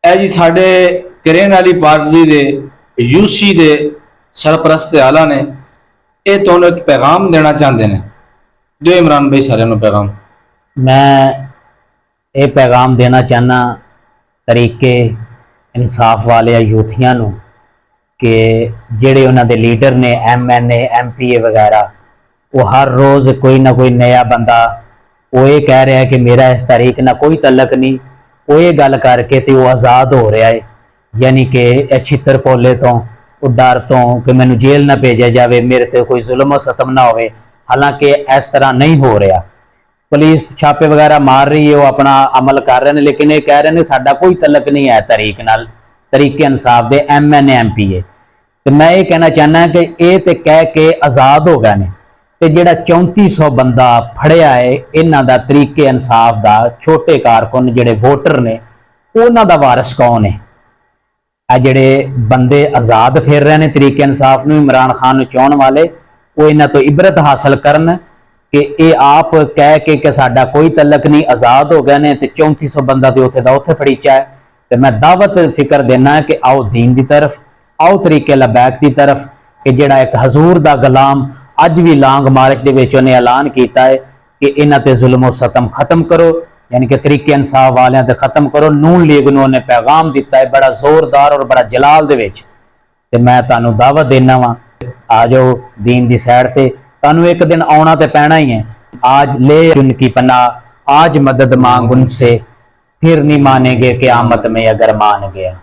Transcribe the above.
ਇਹ ਜੀ ਸਾਡੇ ਕਰੇਨ वाली पार्टी दे यूसी दे सरपरस्त आला ने ये ਤੁਹਾਨੂੰ एक पैगाम देना चाहते हैं। जो इमरान भाई सारे पैगाम मैं ये पैगाम देना चाहना तरीके इंसाफ वाले यूथियां नूं कि जेड़े उन्होंने लीडर ने MNA MPA वगैरह वो हर रोज़ कोई ना कोई नया बंदा वो ये कह रहा है कि मेरा इस तारीख ना कोई तलक नहीं, वो ये गल करके तो वो आज़ाद हो रहा है, यानी कि छित्र पोले तो डर तो कि मैनू जेल ना भेजा जाए, मेरे ते कोई जुल्म सतम ना हो। हालांकि इस तरह नहीं हो रहा। पुलिस छापे वगैरह मार रही है, वो अपना अमल कर रहे हैं, लेकिन ये कह रहे हैं साडा कोई तलक नहीं है तरीक नाल, तरीके इंसाफ दे MNA MPA। तो मैं ये कहना चाहना कि ये तो कह के आज़ाद हो गए ने, तो जिहड़ा 3400 बंदा फड़िया है इन्हां दा तरीके इंसाफ दा छोटे कारकुन जिहड़े वोटर ने उन्हां दा वारिस कौन है? आ जिहड़े बंदे आज़ाद फिर रहे हैं तरीके इंसाफ नूं इमरान खान नूं चाहण वाले, वो इन्हां तो इबरत हासिल करन कि ये आप कह के साडा कोई तलक नहीं, आज़ाद हो गए ने ते 3400 बंदा तो उत्थे दा उत्थे फड़ीचा है। तो मैं दावत फिक्र देना कि आओ दीन की तरफ, आओ तरीके लबैक की तरफ, कि जिहड़ा एक हजूर दा गुलाम अज भी लांग मार्च दे विच उन्हें ऐलान किया है कि इन्हां ते जुल्म सतम खत्म करो, यानी कि तरीके इंसाफ वालियां ते खत्म करो। नून लीग नूं उन्हें पैगाम दिता है बड़ा जोरदार और बड़ा जलाल दे विच। ते मैं तुहानूं दावत देना वा, आ जाओ दीन दी सैड ते, तुहानूं एक दिन आउणा ते पैना ही है। आज ले उनकी पनाह, आज मदद मांग उनसे, फिर नहीं मानेंगे क़यामत में अगर मान गया।